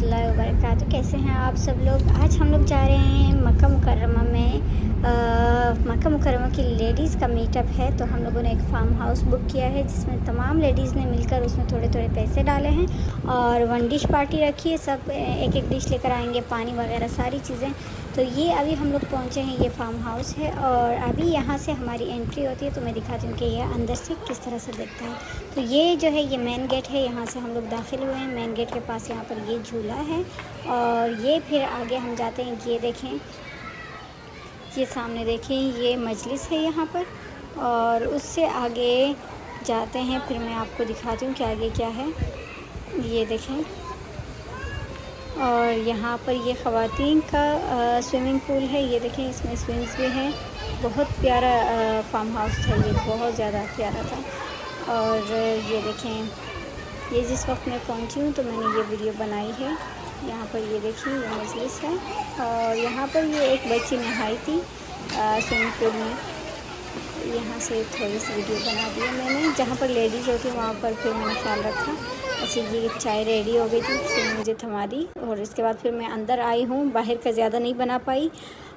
रहमतुल्लाहि व बरकातुहू। कैसे हैं आप सब लोग। आज हम लोग जा रहे हैं मक्का मुकर्रमा में। मक्का मुकर्रमा की लेडीज़ का मीटअप है, तो हम लोगों ने एक फार्म हाउस बुक किया है जिसमें तमाम लेडीज़ ने मिलकर उसमें थोड़े थोड़े पैसे डाले हैं और 1 डिश पार्टी रखी है। सब एक एक डिश लेकर आएंगे, पानी वगैरह सारी चीज़ें। तो ये अभी हम लोग पहुँचे हैं, ये फार्म हाउस है और अभी यहाँ से हमारी एंट्री होती है। तो मैं दिखाती हूँ कि ये अंदर से किस तरह से दिखता है। तो ये जो है ये मेन गेट है, यहाँ से हम लोग दाखिल हुए हैं। मेन गेट के पास यहाँ पर ये झूला है और ये फिर आगे हम जाते हैं। ये देखें, ये सामने देखें, ये मजलिस है यहाँ पर और उससे आगे जाते हैं। फिर मैं आपको दिखाती हूँ कि आगे क्या है। ये देखें, और यहाँ पर ये ख़वातीन का स्विमिंग पूल है। ये देखें, इसमें स्विंग्स भी हैं। बहुत प्यारा फार्म हाउस था ये, बहुत ज़्यादा प्यारा था। और ये देखें, ये जिस वक्त मैं पहुँची हूँ तो मैंने ये वीडियो बनाई है। यहाँ पर ये देखिए, ये मजलिस है और यहाँ पर ये एक बच्ची नहाई थी स्विमिंग पूल में। यहाँ से थोड़ी सी वीडियो बना दी है मैंने। जहाँ पर लेडीज़ होती वहाँ पर फिर मैंने ख्याल रखा। अच्छा, ये चाय रेडी हो गई थी, फिर मुझे थमा दी और इसके बाद फिर मैं अंदर आई हूँ। बाहर का ज़्यादा नहीं बना पाई,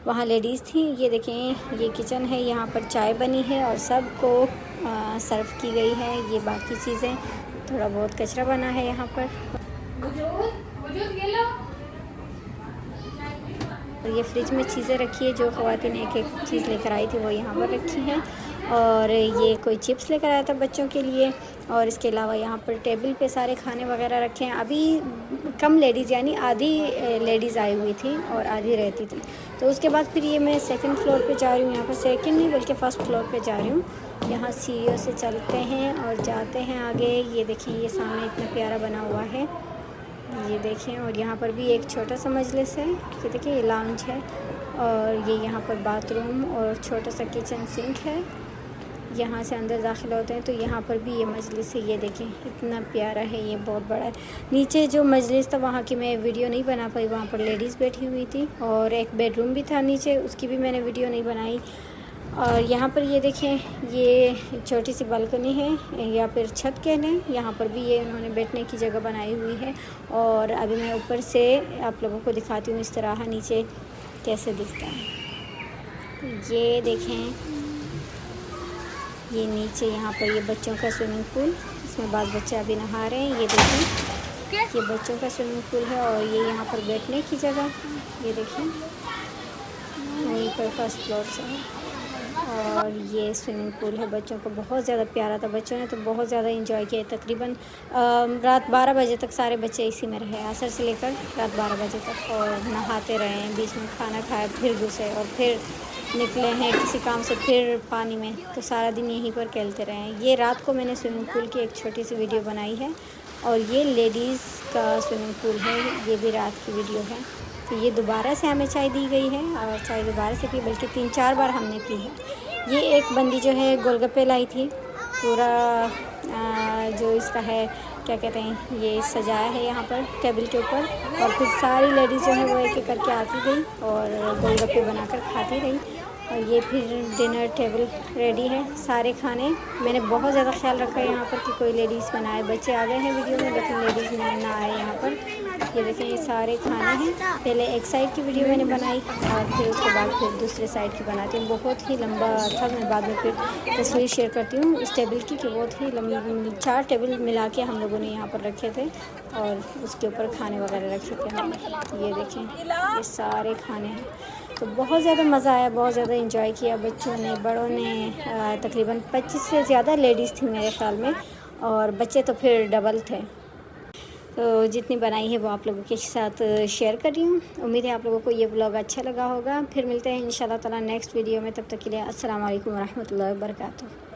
वहाँ लेडीज़ थी। ये देखें, ये किचन है, यहाँ पर चाय बनी है और सबको सर्व की गई है। ये बाकी चीज़ें, थोड़ा बहुत कचरा बना है यहाँ पर। और ये फ्रिज में चीज़ें रखी है, जो ख़वातीन एक एक चीज़ लेकर आई थी वो यहाँ पर रखी हैं। और ये कोई चिप्स लेकर आया था बच्चों के लिए। और इसके अलावा यहाँ पर टेबल पे सारे खाने वगैरह रखे हैं। अभी कम लेडीज़, यानी आधी लेडीज़ आई हुई थी और आधी रहती थी। तो उसके बाद फिर ये मैं सेकंड फ्लोर पे जा रही हूँ। यहाँ पर सेकंड नहीं बल्कि फ़र्स्ट फ्लोर पे जा रही हूँ। यहाँ सीढ़ियों से चलते हैं और जाते हैं आगे। ये देखिए, ये सामने इतना प्यारा बना हुआ है, ये देखें। और यहाँ पर भी एक छोटा सा मजलिस है। ये देखिए, ये लाउंज है और ये यहाँ पर बाथरूम और छोटा सा किचन सिंक है। यहाँ से अंदर दाखिल होते हैं तो यहाँ पर भी ये मजलिस है। ये देखें, इतना प्यारा है, ये बहुत बड़ा है। नीचे जो मजलिस था वहाँ की मैं वीडियो नहीं बना पाई, वहाँ पर लेडीज़ बैठी हुई थी। और एक बेडरूम भी था नीचे, उसकी भी मैंने वीडियो नहीं बनाई। और यहाँ पर ये देखें, ये छोटी सी बालकनी है या फिर छत कह लें। यहाँ पर भी ये उन्होंने बैठने की जगह बनाई हुई है। और अभी मैं ऊपर से आप लोगों को दिखाती हूँ इस तरह नीचे कैसे दिखता है। ये देखें, ये नीचे यहाँ पर ये बच्चों का स्विमिंग पूल, इसमें बाद बच्चे अभी नहा रहे हैं। ये देखें, ये बच्चों का स्विमिंग पूल है और ये यहाँ पर बैठने की जगह, ये देखें, वहीं पर फर्स्ट फ्लोर से है। और ये स्विमिंग पूल है बच्चों को, बहुत ज़्यादा प्यारा था। बच्चों ने तो बहुत ज़्यादा एंजॉय किया। तकरीबन रात 12 बजे तक सारे बच्चे इसी में रहे, असर से लेकर रात 12 बजे तक। और नहाते रहे, बीच में खाना खाया, फिर घुसे और फिर निकले हैं किसी काम से, फिर पानी में। तो सारा दिन यहीं पर खेलते रहे हैं। ये रात को मैंने स्विमिंग पूल की एक छोटी सी वीडियो बनाई है और ये लेडीज़ का स्विमिंग पूल है, ये भी रात की वीडियो है। तो ये दोबारा से हमें चाय दी गई है और चाय दोबारा से पी, बल्कि 3-4 बार हमने पी है। ये एक बंदी जो है गोलगप्पे लाई थी, पूरा जो इसका है क्या कहते हैं, ये सजाया है यहाँ पर टेबल के ऊपर। और फिर सारी लेडीज़ जो है वो एक एक करके आती गई और गोलगप्पे बनाकर खाती रही। और ये फिर डिनर टेबल रेडी है, सारे खाने। मैंने बहुत ज़्यादा ख्याल रखा है यहाँ पर कि कोई लेडीज़ बनाए। बच्चे आ गए हैं वीडियो में लेकिन लेडीज़ ना आए यहाँ पर। ये देखें, ये सारे खाने हैं। पहले एक साइड की वीडियो मैंने बनाई और फिर उसके बाद फिर दूसरे साइड की बनाती हूँ। बहुत ही लंबा था, मैं बाद में फिर तस्वीर शेयर करती हूँ इस टेबल की कि बहुत ही लंबी 4 टेबल मिला के हम लोगों ने यहाँ पर रखे थे और उसके ऊपर खाने वगैरह रखे थे हमने। ये देखें, ये सारे खाने हैं। तो बहुत ज़्यादा मज़ा आया, बहुत ज़्यादा एंजॉय किया बच्चों ने, बड़ों ने। तकरीबन 25 से ज़्यादा लेडीज़ थी मेरे ख़्याल में और बच्चे तो फिर डबल थे। तो जितनी बनाई है वो आप लोगों के साथ शेयर कर रही हूँ। उम्मीद है आप लोगों को ये व्लॉग अच्छा लगा होगा। फिर मिलते हैं इंशाल्लाह ताला नेक्स्ट वीडियो में। तब तक के लिए अस्सलाम वालेकुम रहमतुल्लाहि व बरकातुहू।